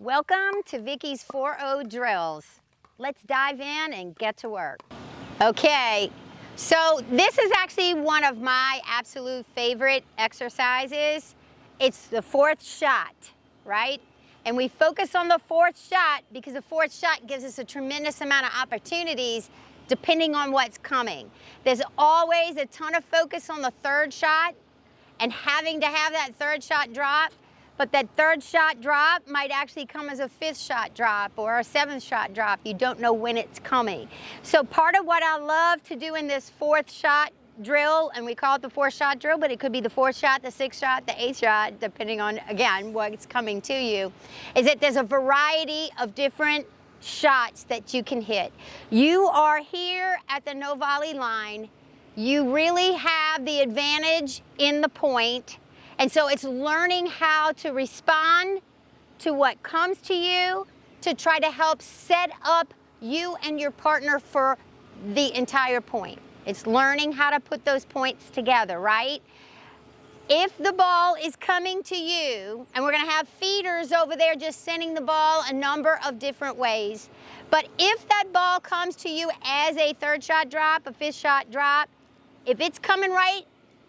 Welcome to Vicky's 4-0 drills. Let's dive in and get to work. Okay, so this is actually one of my absolute favorite exercises. It's the fourth shot, right? And we focus on the fourth shot because the fourth shot gives us a tremendous amount of opportunities depending on what's coming. There's always a ton of focus on the third shot and having to have that third shot drop, but that third shot drop might actually come as a fifth shot drop or a seventh shot drop. You don't know when it's coming. So part of what I love to do in this fourth shot drill, and we call it the fourth shot drill, but it could be the fourth shot, the sixth shot, the eighth shot, depending on, again, what's coming to you, is that there's a variety of different shots that you can hit. You are here at the no volley line. You really have the advantage in the point. And so it's learning how to respond to what comes to you to try to help set up you and your partner for the entire point. It's learning how to put those points together, right? If the ball is coming to you, and we're gonna have feeders over there just sending the ball a number of different ways, but if that ball comes to you as a third shot drop, a fifth shot drop, if it's coming right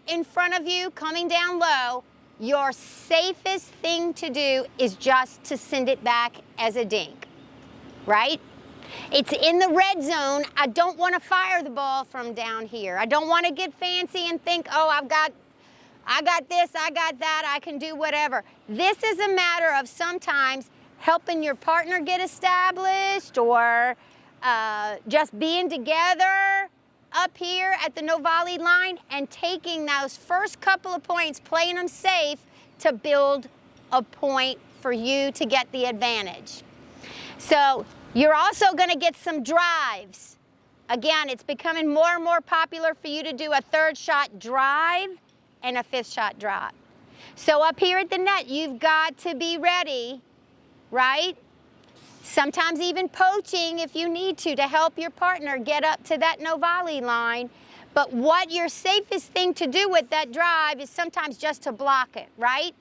in front of you, coming down low, your safest thing to do is just to send it back as a dink, right? It's in the red zone. I don't want to fire the ball from down here. I don't want to get fancy and think, oh, I got this, I got that, I can do whatever. This is a matter of sometimes helping your partner get established or just being together up here at the no volley line and taking those first couple of points, playing them safe to build a point for you to get the advantage. So you're also going to get some drives. Again, it's becoming more and more popular for you to do a third shot drive and a fifth shot drop. So up here at the net, you've got to be ready, right? Sometimes even poaching if you need to help your partner get up to that no volley line. But what your safest thing to do with that drive is sometimes just to block it, right?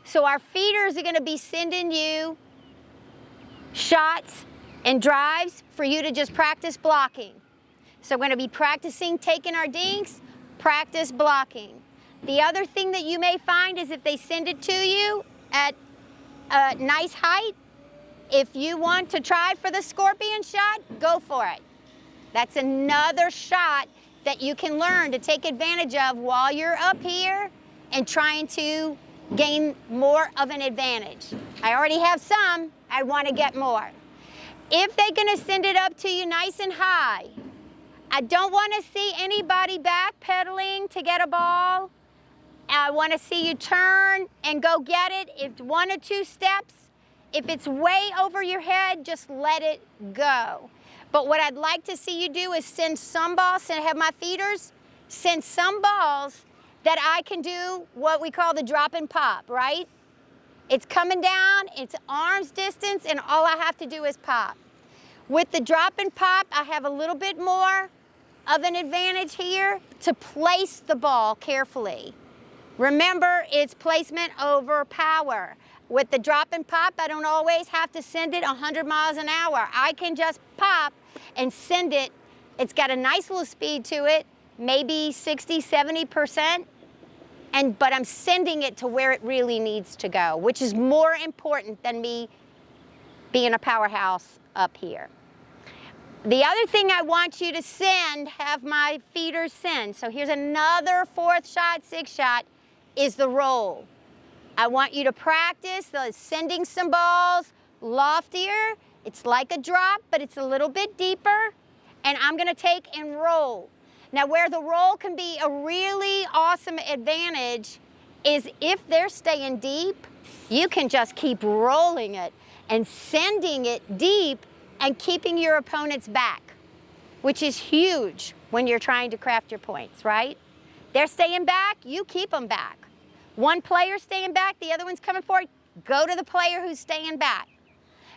So our feeders are going to be sending you shots and drives for you to just practice blocking. So we're going to be practicing taking our dinks, practice blocking. The other thing that you may find is if they send it to you at a nice height, if you want to try for the scorpion shot, go for it. That's another shot that you can learn to take advantage of while you're up here and trying to gain more of an advantage. I already have some, I want to get more. If they're going to send it up to you nice and high, I don't want to see anybody backpedaling to get a ball. I want to see you turn and go get it. If one or two steps, if it's way over your head, just let it go. But what I'd like to see you do is send some balls, and have my feeders send some balls that I can do what we call the drop and pop, right? It's coming down, it's arm's distance, and all I have to do is pop. With the drop and pop, I have a little bit more of an advantage here to place the ball carefully. Remember, it's placement over power. With the drop and pop, I don't always have to send it 100 miles an hour. I can just pop and send it. It's got a nice little speed to it, maybe 60, 70%, but I'm sending it to where it really needs to go, which is more important than me being a powerhouse up here. The other thing I want you to send, have my feeders send, so here's another fourth shot, sixth shot, is the roll. I want you to practice the sending some balls loftier. It's like a drop, but it's a little bit deeper. And I'm going to take and roll. Now, where the roll can be a really awesome advantage is if they're staying deep, you can just keep rolling it and sending it deep and keeping your opponents back, which is huge when you're trying to craft your points, right? They're staying back, you keep them back. One player staying back, the other one's coming forward, go to the player who's staying back.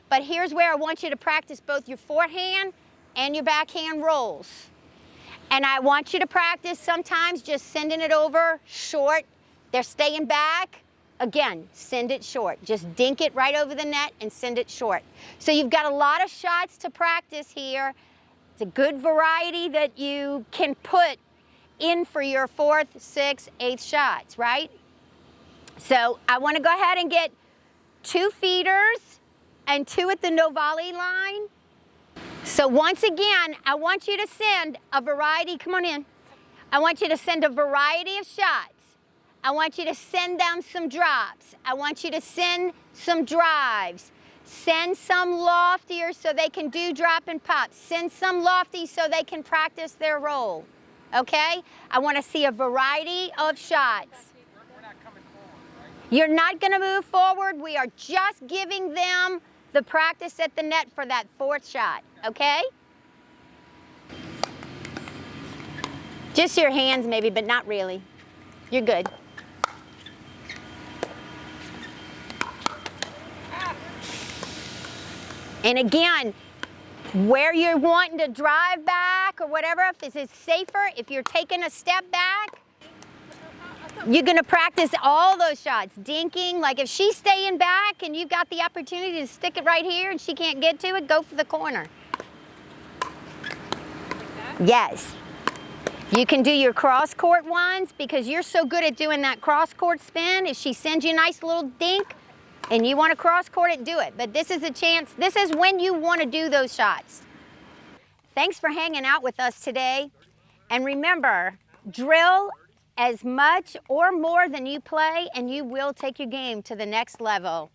But here's where I want you to practice both your forehand and your backhand rolls. And I want you to practice sometimes just sending it over short. They're staying back. again, send it short. Just dink it right over the net and send it short. So you've got a lot of shots to practice here. It's a good variety that you can put in for your 4th, 6th, 8th shots, right? So I want to go ahead and get 2 feeders and 2 at the no volley line. So once again, I want you to send a variety, come on in. I want you to send a variety of shots. I want you to send them some drops. I want you to send some drives. Send some loftier so they can do drop and pop. Send some lofty so they can practice their roll. Okay? I want to see a variety of shots. We're not coming forward, right? You're not going to move forward. We are just giving them the practice at the net for that 4th shot. Okay? Just your hands maybe, but not really. You're good. And again, where you're wanting to drive back or whatever, if this is safer, if you're taking a step back, you're gonna practice all those shots. Dinking, like if she's staying back and you've got the opportunity to stick it right here and she can't get to it, go for the corner. Yes. You can do your cross court ones because you're so good at doing that cross court spin. If she sends you a nice little dink, and you want to cross court it, do it. But this is a chance, this is when you want to do those shots. Thanks for hanging out with us today. And remember, drill as much or more than you play and you will take your game to the next level.